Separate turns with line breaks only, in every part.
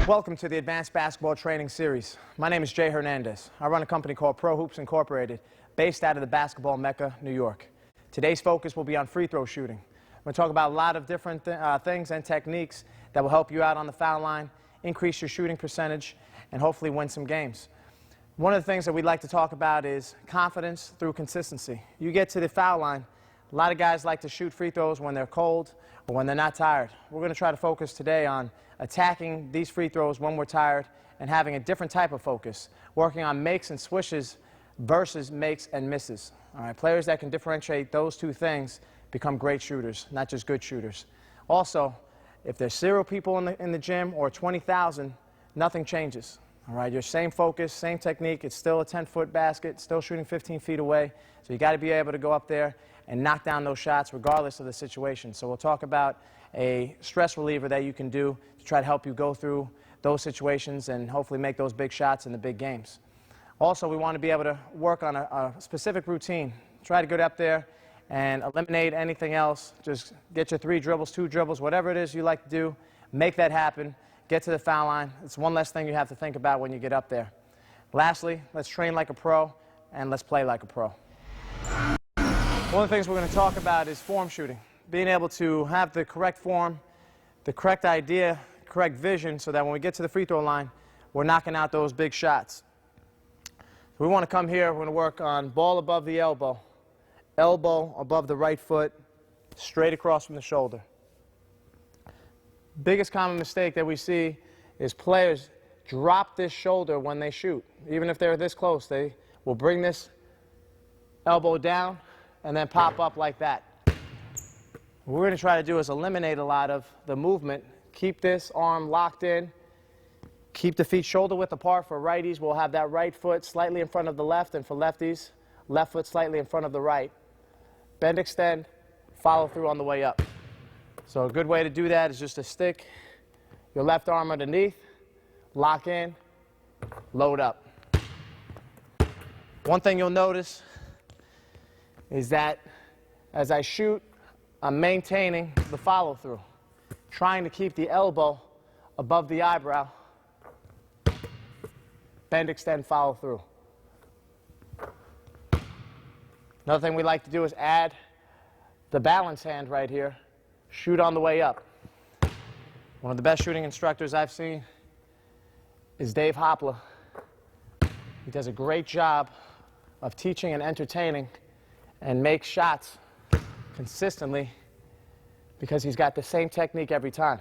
Welcome to the Advanced Basketball Training Series. My name is Jay Hernandez. I run a company called Pro Hoops Incorporated, based out of the basketball Mecca, New York. Today's focus will be on free throw shooting. We're going to talk about a lot of different things and techniques that will help you out on the foul line, increase your shooting percentage, and hopefully win some games. One of the things that we'd like to talk about is confidence through consistency. You get to the foul line, a lot of guys like to shoot free throws when they're cold or when they're not tired. We're going to try to focus today on attacking these free throws when we're tired and having a different type of focus, working on makes and swishes versus makes and misses. All right, players that can differentiate those two things become great shooters, not just good shooters. Also, if there's 0 people in the gym or 20,000, nothing changes. All right, your same focus, same technique, it's still a 10-foot basket, still shooting 15 feet away. So you got to be able to go up there and knock down those shots regardless of the situation. So we'll talk about a stress reliever that you can do to try to help you go through those situations and hopefully make those big shots in the big games. Also, we want to be able to work on a specific routine. Try to get up there and eliminate anything else. Just get your 3 dribbles, 2 dribbles, whatever it is you like to do. Make that happen. Get to the foul line. It's one less thing you have to think about when you get up there. Lastly, let's train like a pro and let's play like a pro. One of the things we're going to talk about is form shooting. Being able to have the correct form, the correct idea, correct vision, so that when we get to the free throw line, we're knocking out those big shots. So we want to come here, we're going to work on ball above the elbow, elbow above the right foot, straight across from the shoulder. Biggest common mistake that we see is players drop this shoulder when they shoot. Even if they're this close, they will bring this elbow down and then pop up like that. What we're going to try to do is eliminate a lot of the movement. Keep this arm locked in. Keep the feet shoulder width apart. For righties, we'll have that right foot slightly in front of the left, and for lefties, left foot slightly in front of the right. Bend, extend, follow through on the way up. So a good way to do that is just to stick your left arm underneath, lock in, load up. One thing you'll notice is that as I shoot, I'm maintaining the follow-through, trying to keep the elbow above the eyebrow. Bend, extend, follow through. Another thing we like to do is add the balance hand right here. Shoot on the way up. One of the best shooting instructors I've seen is Dave Hopla. He does a great job of teaching and entertaining and makes shots consistently because he's got the same technique every time.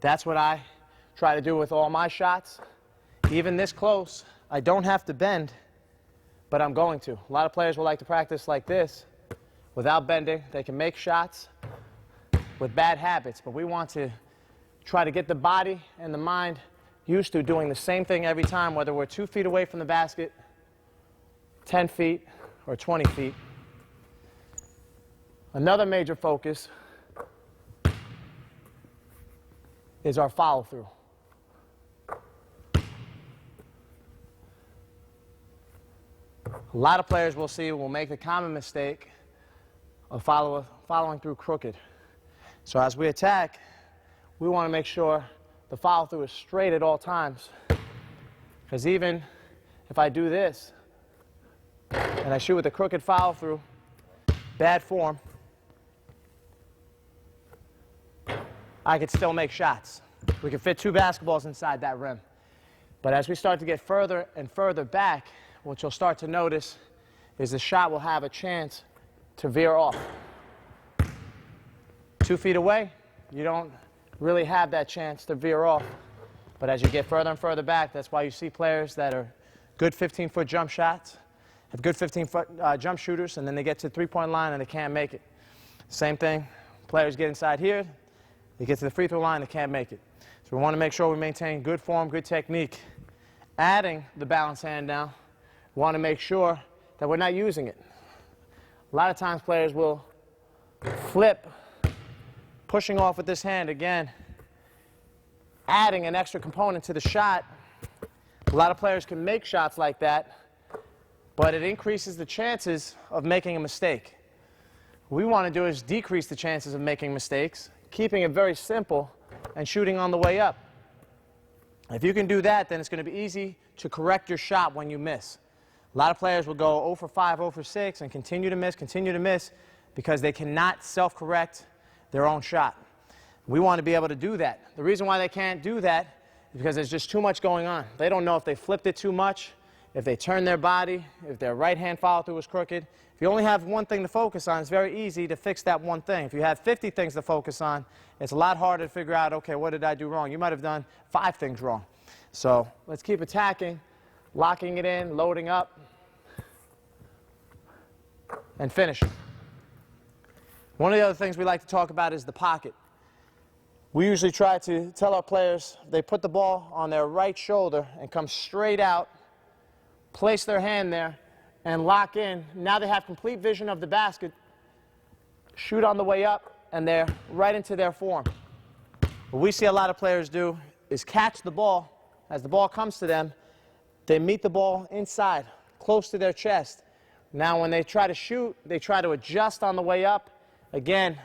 That's what I try to do with all my shots. Even this close, I don't have to bend, but I'm going to. A lot of players will like to practice like this without bending. They can make shots with bad habits, but we want to try to get the body and the mind used to doing the same thing every time, whether we're 2 feet away from the basket, 10 feet, or 20 feet. Another major focus is our follow-through. A lot of players we'll see will make the common mistake of following through crooked. So as we attack, we want to make sure the follow-through is straight at all times. Because even if I do this and I shoot with a crooked follow-through, bad form, I could still make shots. We can fit 2 basketballs inside that rim. But as we start to get further and further back, what you'll start to notice is the shot will have a chance to veer off. 2 feet away, you don't really have that chance to veer off. But as you get further and further back, that's why you see players that are good 15-foot jump shots, have good 15-foot jump shooters, and then they get to the 3-point line and they can't make it. Same thing, players get inside here, they get to the free throw line, they can't make it. So we want to make sure we maintain good form, good technique. Adding the balance hand now, we want to make sure that we're not using it. A lot of times players will flip, pushing off with this hand again, adding an extra component to the shot. A lot of players can make shots like that, but it increases the chances of making a mistake. What we want to do is decrease the chances of making mistakes, keeping it very simple and shooting on the way up. If you can do that, then it's going to be easy to correct your shot when you miss. A lot of players will go 0 for 5, 0 for 6, and continue to miss because they cannot self-correct their own shot. We want to be able to do that. The reason why they can't do that is because there's just too much going on. They don't know if they flipped it too much, if they turned their body, if their right hand follow-through was crooked. If you only have one thing to focus on, it's very easy to fix that one thing. If you have 50 things to focus on, it's a lot harder to figure out, okay, what did I do wrong? You might have done 5 things wrong. So let's keep attacking, locking it in, loading up, and finishing. One of the other things we like to talk about is the pocket. We usually try to tell our players they put the ball on their right shoulder and come straight out, place their hand there, and lock in. Now they have complete vision of the basket, shoot on the way up, and they're right into their form. What we see a lot of players do is catch the ball. As the ball comes to them, they meet the ball inside, close to their chest. Now when they try to shoot, they try to adjust on the way up, again,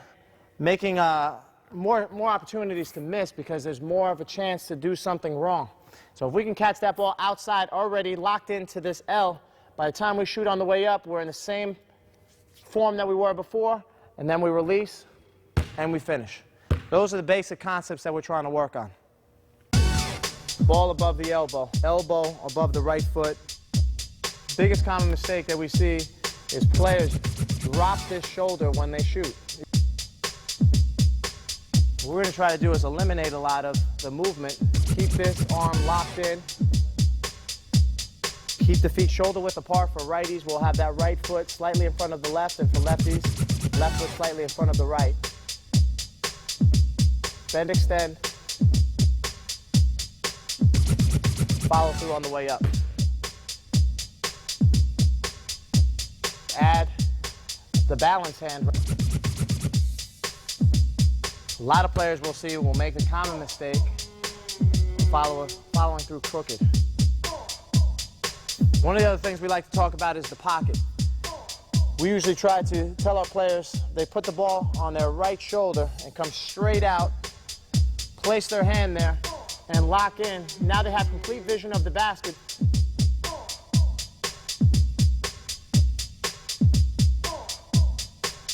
making more opportunities to miss because there's more of a chance to do something wrong. So if we can catch that ball outside already locked into this L, by the time we shoot on the way up, we're in the same form that we were before, and then we release and we finish. Those are the basic concepts that we're trying to work on. Ball above the elbow, elbow above the right foot. Biggest common mistake that we see is players drop this shoulder when they shoot. What we're going to try to do is eliminate a lot of the movement. Keep this arm locked in. Keep the feet shoulder width apart. For righties, we'll have that right foot slightly in front of the left, and for lefties, left foot slightly in front of the right. Bend, extend. Follow through on the way up. Add the balance hand. A lot of players we'll see will make a common mistake following through crooked. One of the other things we like to talk about is the pocket. We usually try to tell our players they put the ball on their right shoulder and come straight out, place their hand there, and lock in. Now they have complete vision of the basket.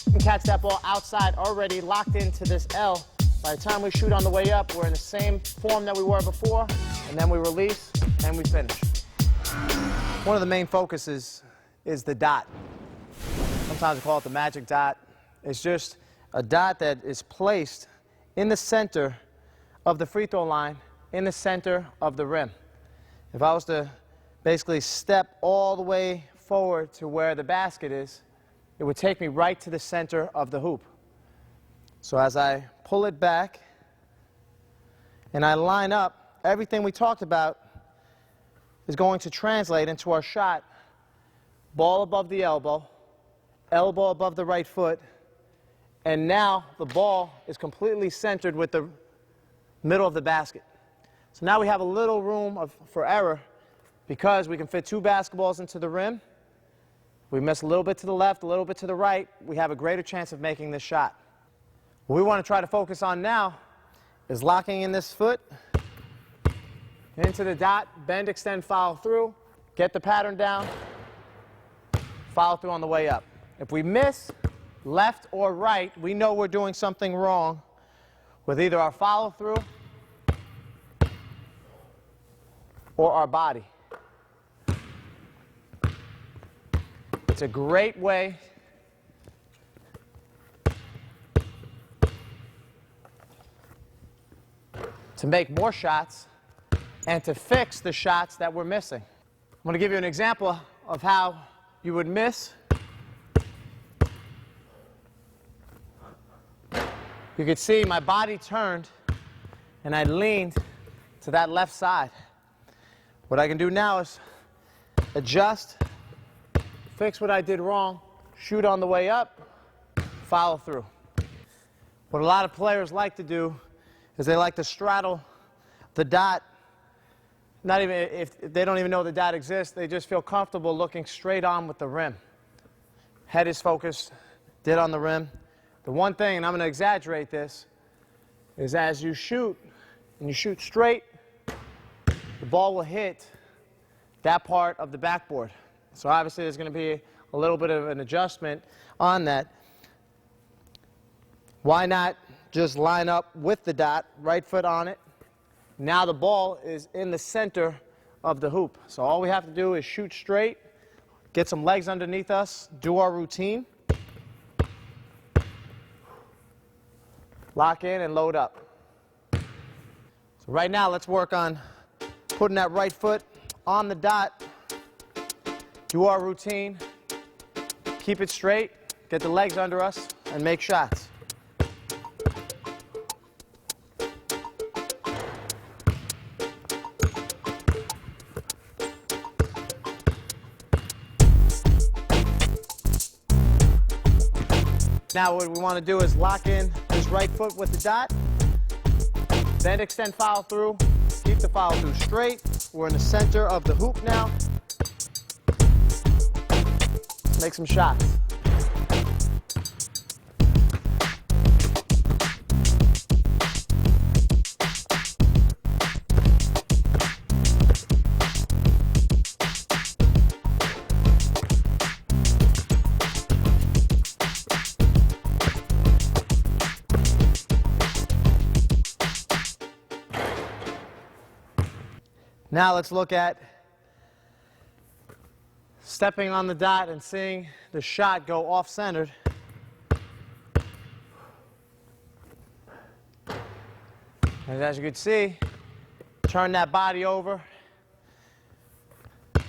You can catch that ball outside already locked into this L. By the time we shoot on the way up, we're in the same form that we were before, and then we release and we finish. One of the main focuses is the dot. Sometimes we call it the magic dot. It's just a dot that is placed in the center of the free throw line, in the center of the rim. If I was to basically step all the way forward to where the basket is, it would take me right to the center of the hoop. So as I pull it back and I line up, everything we talked about is going to translate into our shot. Ball above the elbow, elbow above the right foot, and now the ball is completely centered with the middle of the basket. So now we have a little room for error because we can fit 2 basketballs into the rim. We miss a little bit to the left, a little bit to the right, we have a greater chance of making this shot. What we want to try to focus on now is locking in this foot into the dot, bend, extend, follow through, get the pattern down, follow through on the way up. If we miss left or right, we know we're doing something wrong with either our follow through or our body. It's a great way to make more shots and to fix the shots that we're missing. I'm going to give you an example of how you would miss. You could see my body turned and I leaned to that left side. What I can do now is adjust, fix what I did wrong, shoot on the way up, follow through. What a lot of players like to do is they like to straddle the dot. Not even if they don't even know the dot exists, they just feel comfortable looking straight on with the rim. Head is focused, dead on the rim. The one thing, and I'm going to exaggerate this, is as you shoot, and you shoot straight, the ball will hit that part of the backboard. So obviously there's going to be a little bit of an adjustment on that. Why not just line up with the dot, right foot on it. Now the ball is in the center of the hoop. So all we have to do is shoot straight, get some legs underneath us, do our routine, lock in and load up. So right now let's work on putting that right foot on the dot, do our routine, keep it straight, get the legs under us, and make shots. Now what we want to do is lock in this right foot with the dot, then extend follow through, keep the follow through straight. We're in the center of the hoop now. Make some shots. Now let's look at stepping on the dot and seeing the shot go off-centered. And as you can see, turn that body over.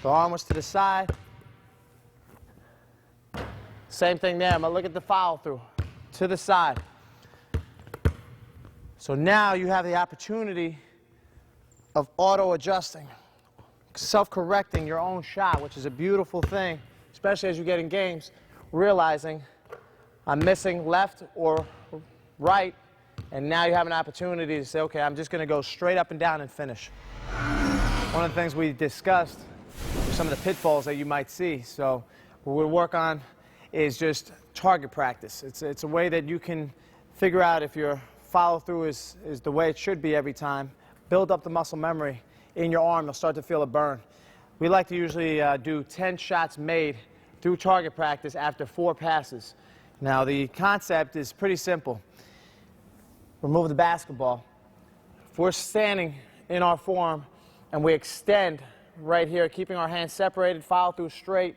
The arm was to the side. Same thing there. I'm going to look at the follow through to the side. So now you have the opportunity of auto-adjusting, self-correcting your own shot, which is a beautiful thing, especially as you get in games, realizing I'm missing left or right, and now you have an opportunity to say, okay, I'm just going to go straight up and down and finish. One of the things we discussed are some of the pitfalls that you might see. So what we'll work on is just target practice. It's a way that you can figure out if your follow-through is the way it should be every time. Build up the muscle memory in your arm. You'll start to feel a burn. We like to usually do 10 shots made through target practice after 4 passes. Now the concept is pretty simple. Remove the basketball. If we're standing in our form and we extend right here, keeping our hands separated, follow through straight,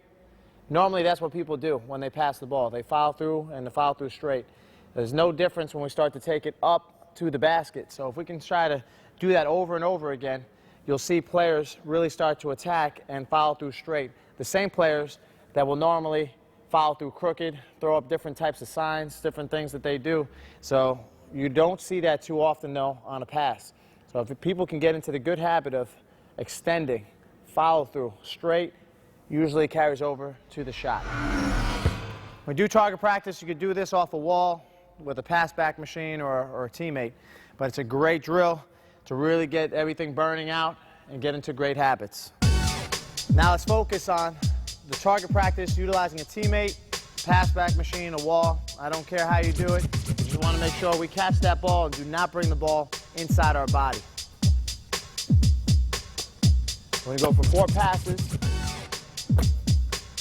normally that's what people do when they pass the ball. They follow through and they follow through straight. There's no difference when we start to take it up to the basket. So if we can try to do that over and over again, you'll see players really start to attack and follow through straight. The same players that will normally follow through crooked, throw up different types of signs, different things that they do. So you don't see that too often, though, on a pass. So if people can get into the good habit of extending, follow through straight, usually carries over to the shot. When you do target practice, you could do this off a wall with a pass-back machine or a teammate. But it's a great drill to really get everything burning out and get into great habits. Now let's focus on the target practice utilizing a teammate, pass-back machine, a wall. I don't care how you do it. We just want to make sure we catch that ball and do not bring the ball inside our body. We're going to go for 4 passes.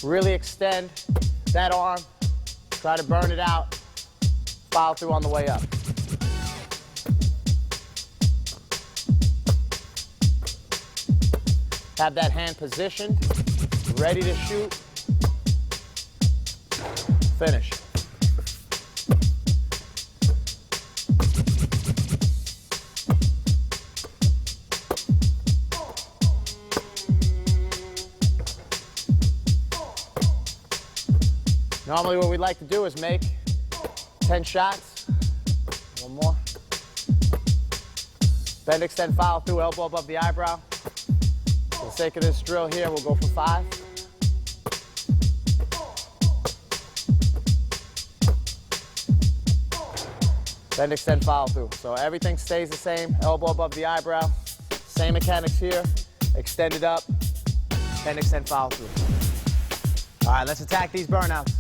Really extend that arm. Try to burn it out. Follow through on the way up. Have that hand positioned, ready to shoot. Finish. Normally what we'd like to do is make 10 shots. One more. Bend, extend, follow through, elbow above the eyebrow. For the sake of this drill here, we'll go for 5. Bend, extend, follow through. So everything stays the same, elbow above the eyebrow. Same mechanics here. Extend it up, bend, extend, follow through. All right, let's attack these burnouts.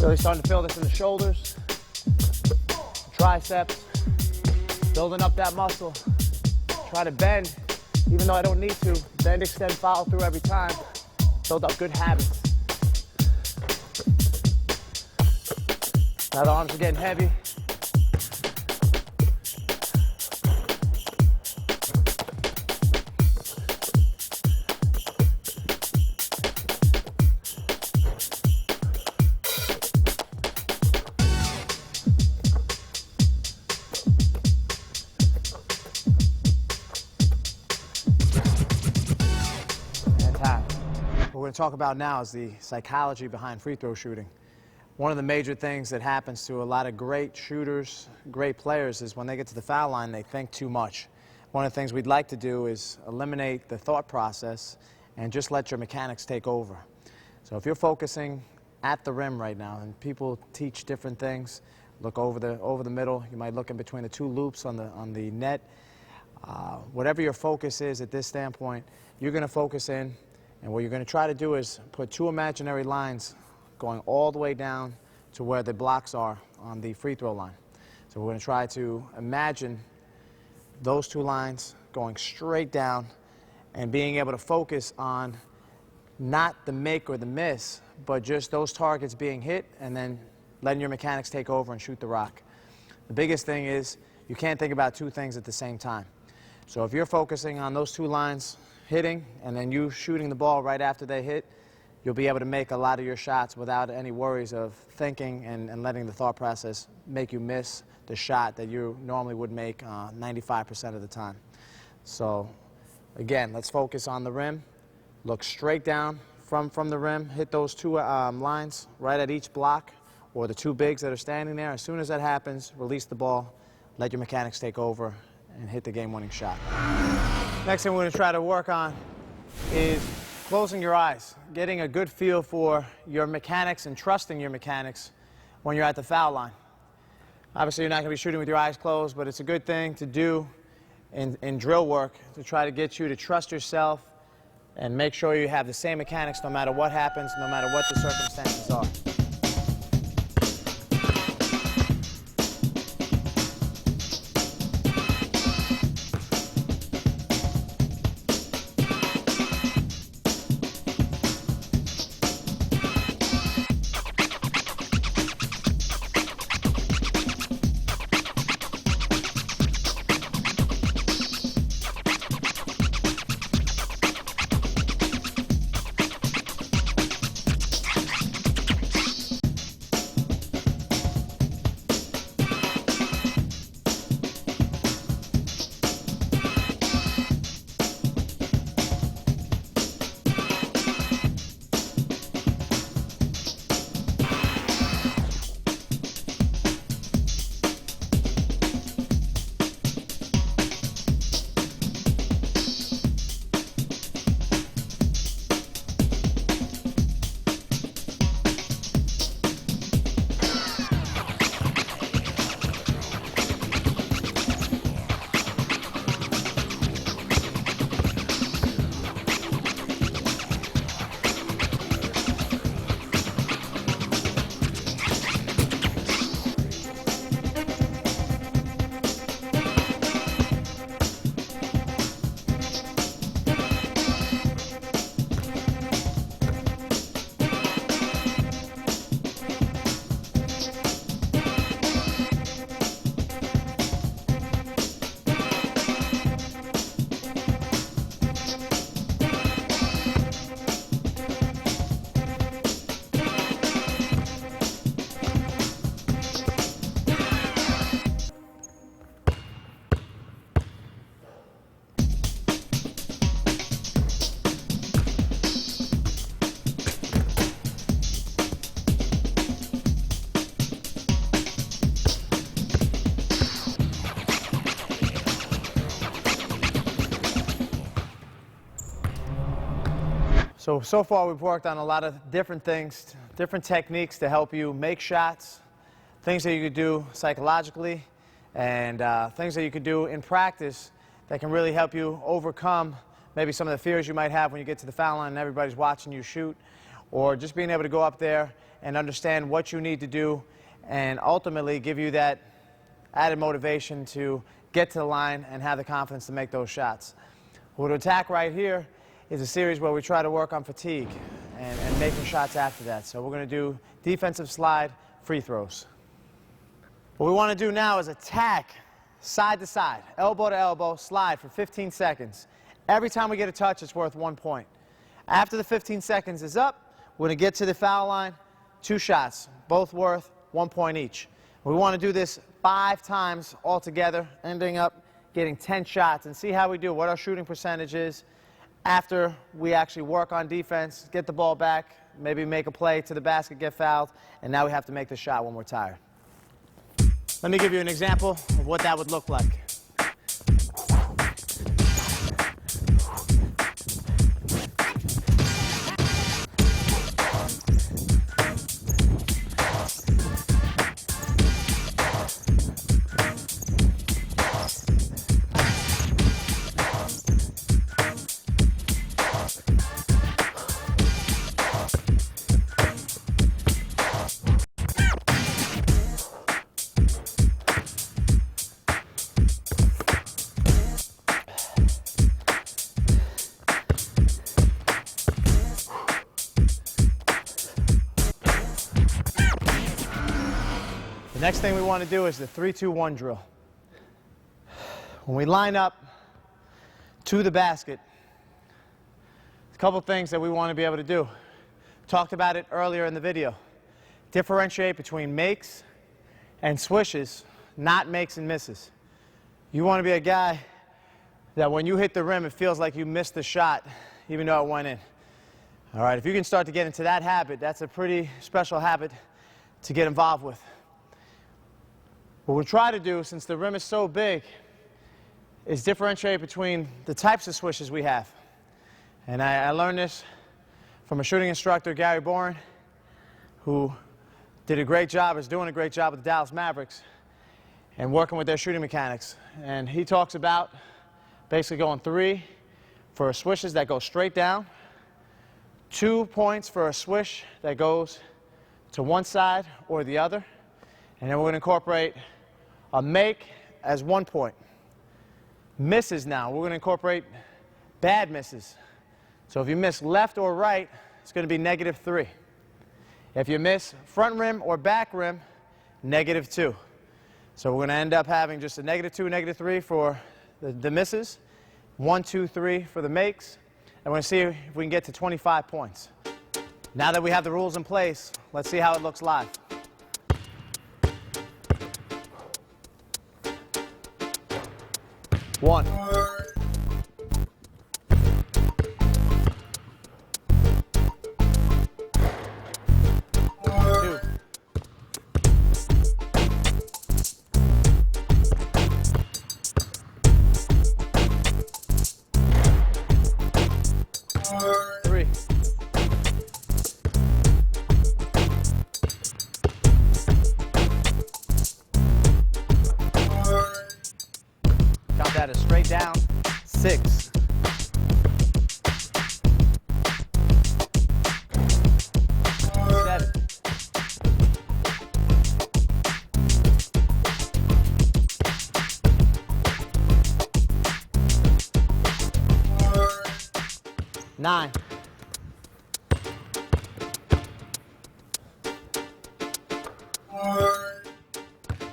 Really starting to feel this in the shoulders, triceps, building up that muscle. Try to bend, even though I don't need to. Bend, extend, follow through every time. Build up good habits. Now the arms are getting heavy. What we're going to talk about now is the psychology behind free throw shooting. One of the major things that happens to a lot of great shooters, great players, is when they get to the foul line, they think too much. One of the things we'd like to do is eliminate the thought process and just let your mechanics take over. So if you're focusing at the rim right now, and people teach different things, look over the middle, you might look in between the two loops on the net. Whatever your focus is at this standpoint, you're going to focus in. And what you're going to try to do is put two imaginary lines going all the way down to where the blocks are on the free throw line. So we're going to try to imagine those two lines going straight down and being able to focus on not the make or the miss, but just those targets being hit and then letting your mechanics take over and shoot the rock. The biggest thing is you can't think about two things at the same time. So if you're focusing on those two lines hitting and then you shooting the ball right after they hit, you'll be able to make a lot of your shots without any worries of thinking and letting the thought process make you miss the shot that you normally would make 95% of the time. So again, let's focus on the rim. Look straight down from the rim. Hit those two lines right at each block or the two bigs that are standing there. As soon as that happens, release the ball, let your mechanics take over, and hit the game-winning shot. Next thing we're going to try to work on is closing your eyes, getting a good feel for your mechanics and trusting your mechanics when you're at the foul line. Obviously, you're not going to be shooting with your eyes closed, but it's a good thing to do in drill work to try to get you to trust yourself and make sure you have the same mechanics no matter what happens, no matter what the circumstances are. So far we've worked on a lot of different things, different techniques to help you make shots, things that you could do psychologically, and things that you could do in practice that can really help you overcome maybe some of the fears you might have when you get to the foul line and everybody's watching you shoot, or just being able to go up there and understand what you need to do and ultimately give you that added motivation to get to the line and have the confidence to make those shots. What to attack right here is a series where we try to work on fatigue and making shots after that. So we're going to do defensive slide free throws. What we want to do now is attack side to side, elbow to elbow, slide for 15 seconds. Every time we get a touch, it's worth 1 point. After the 15 seconds is up, we're going to get to the foul line, 2 shots, both worth 1 point each. We want to do this 5 times altogether, ending up getting 10 shots, and see how we do, what our shooting percentage is after we actually work on defense, get the ball back, maybe make a play to the basket, get fouled, and now we have to make the shot when we're tired. Let me give you an example of what that would look like. The next thing we want to do is the 3-2-1 drill. When we line up to the basket, a couple things that we want to be able to do. Talked about it earlier in the video. Differentiate between makes and swishes, not makes and misses. You want to be a guy that when you hit the rim, it feels like you missed the shot, even though it went in. All right, if you can start to get into that habit, that's a pretty special habit to get involved with. What we'll try to do, since the rim is so big, is differentiate between the types of swishes we have. And I learned this from a shooting instructor, Gary Boren, who did a great job, is doing a great job with the Dallas Mavericks and working with their shooting mechanics. And he talks about basically going 3 for swishes that go straight down, 2 points for a swish that goes to one side or the other, and then we're going to incorporate a make as 1 point. Misses now, we're going to incorporate bad misses. So if you miss left or right, it's going to be -3. If you miss front rim or back rim, -2. So we're going to end up having just a -2, -3 for the misses, 1, 2, 3 for the makes, and we're going to see if we can get to 25 points. Now that we have the rules in place, let's see how it looks live. One. Two. Three. Count that as straight down. 6. 7. 9.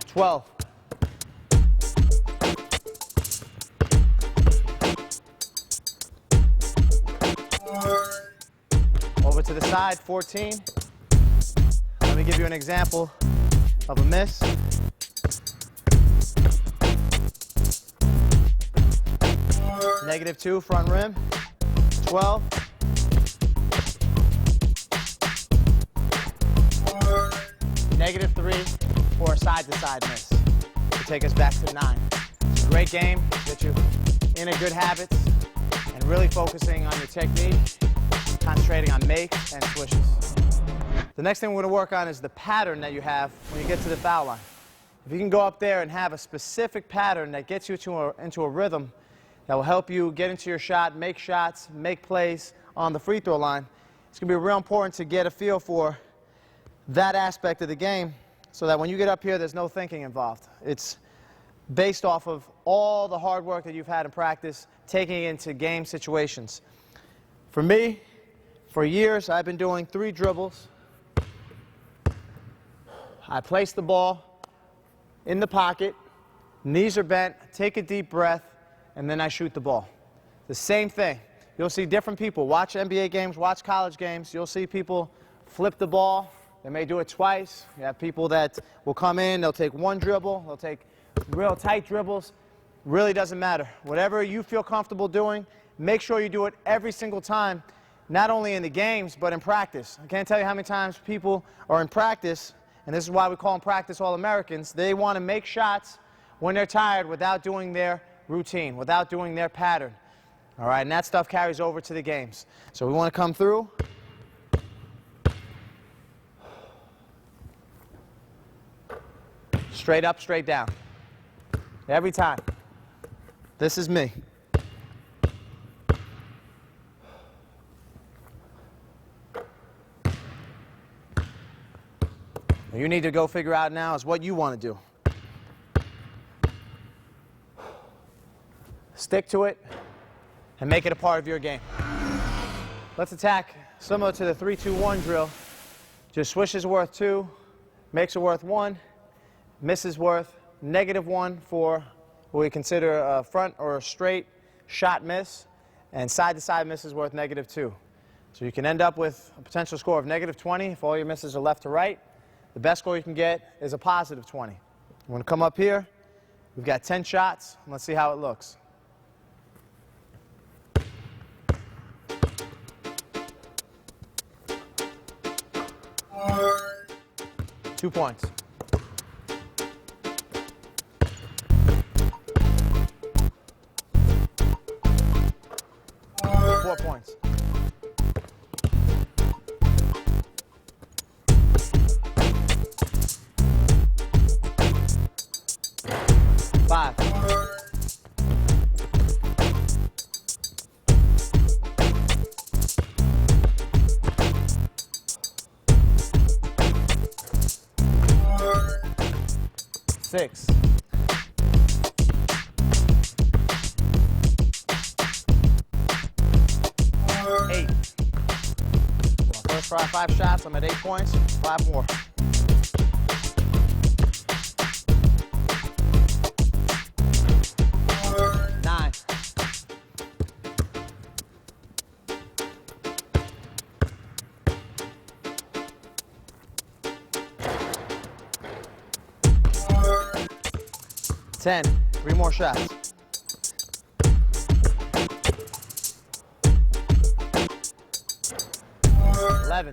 12. 14. Let me give you an example of a miss. -2 front rim. 12. -3 for a side-to-side miss to take us back to 9. It's a great game, get you in a good habits, and really focusing on your technique, concentrating on makes and swishes. The next thing we're going to work on is the pattern that you have when you get to the foul line. If you can go up there and have a specific pattern that gets you into a rhythm that will help you get into your shot, make shots, make plays on the free throw line, it's going to be real important to get a feel for that aspect of the game so that when you get up here, there's no thinking involved. It's based off of all the hard work that you've had in practice, taking it into game situations. For me, for years, I've been doing 3 dribbles. I place the ball in the pocket, knees are bent, take a deep breath, and then I shoot the ball. The same thing. You'll see different people. Watch NBA games, watch college games. You'll see people flip the ball. They may do it twice. You have people that will come in, they'll take 1 dribble, they'll take real tight dribbles. Really doesn't matter. Whatever you feel comfortable doing, make sure you do it every single time, not only in the games, but in practice. I can't tell you how many times people are in practice, and this is why we call them practice All-Americans. They want to make shots when they're tired without doing their routine, without doing their pattern. All right, and that stuff carries over to the games. So we want to come through. Straight up, straight down. Every time. This is me. What you need to go figure out now is what you want to do. Stick to it and make it a part of your game. Let's attack similar to the 3-2-1 drill. Just swish is worth 2, makes it worth 1, miss is worth -1 for what we consider a front or a straight shot miss, and side-to-side miss is worth -2. So you can end up with a potential score of -20 if all your misses are left to right. The best score you can get is a +20. You want to come up here. We've got 10 shots. Let's see how it looks. Two points. Four points. Five. Six. Eight. First try 5 shots, I'm at 8 points, 5 more. 9. 10. 3 more shots. 11.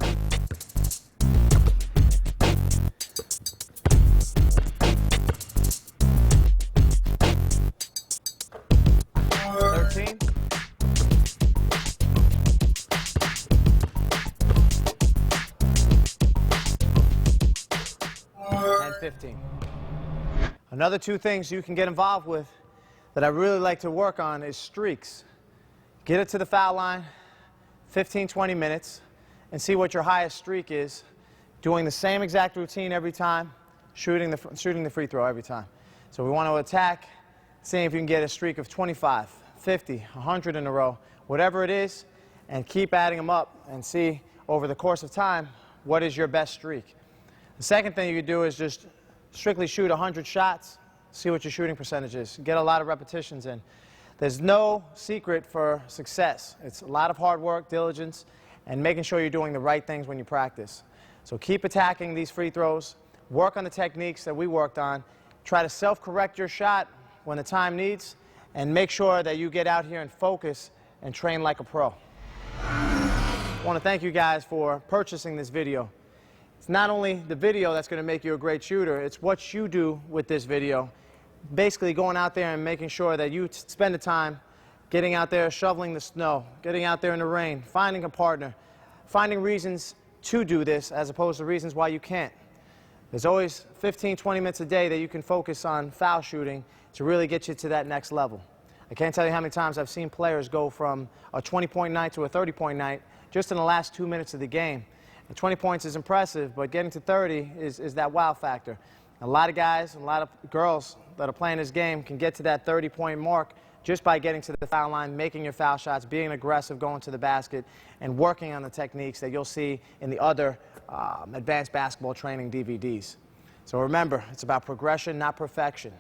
13. 15. Another 2 things you can get involved with that I really like to work on is streaks. Get it to the foul line, 15, 20 minutes, and see what your highest streak is, doing the same exact routine every time, shooting the free throw every time. So we want to attack, seeing if you can get a streak of 25, 50, 100 in a row, whatever it is, and keep adding them up and see over the course of time what is your best streak. The second thing you could do is just strictly shoot 100 shots, see what your shooting percentage is. Get a lot of repetitions in. There's no secret for success. It's a lot of hard work, diligence, and making sure you're doing the right things when you practice. So keep attacking these free throws. Work on the techniques that we worked on. Try to self-correct your shot when the time needs, and make sure that you get out here and focus and train like a pro. I want to thank you guys for purchasing this video. It's not only the video that's going to make you a great shooter, it's what you do with this video. Basically going out there and making sure that you spend the time getting out there, shoveling the snow, getting out there in the rain, finding a partner, finding reasons to do this as opposed to reasons why you can't. There's always 15, 20 minutes a day that you can focus on foul shooting to really get you to that next level. I can't tell you how many times I've seen players go from a 20-point night to a 30-point night just in the last 2 minutes of the game. And 20 points is impressive, but getting to 30 is that wow factor. A lot of guys, a lot of girls that are playing this game can get to that 30-point mark just by getting to the foul line, making your foul shots, being aggressive, going to the basket, and working on the techniques that you'll see in the other advanced basketball training DVDs. So remember, it's about progression, not perfection.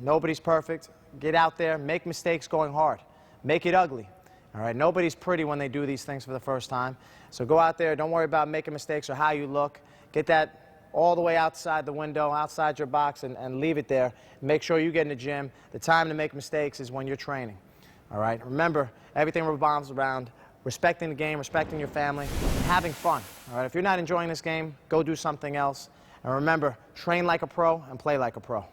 Nobody's perfect. Get out there, make mistakes going hard. Make it ugly. All right, nobody's pretty when they do these things for the first time. So go out there, don't worry about making mistakes or how you look. Get that all the way outside the window, outside your box, and leave it there. Make sure you get in the gym. The time to make mistakes is when you're training. All right, remember, everything revolves around respecting the game, respecting your family, and having fun. All right, if you're not enjoying this game, go do something else. And remember, train like a pro and play like a pro.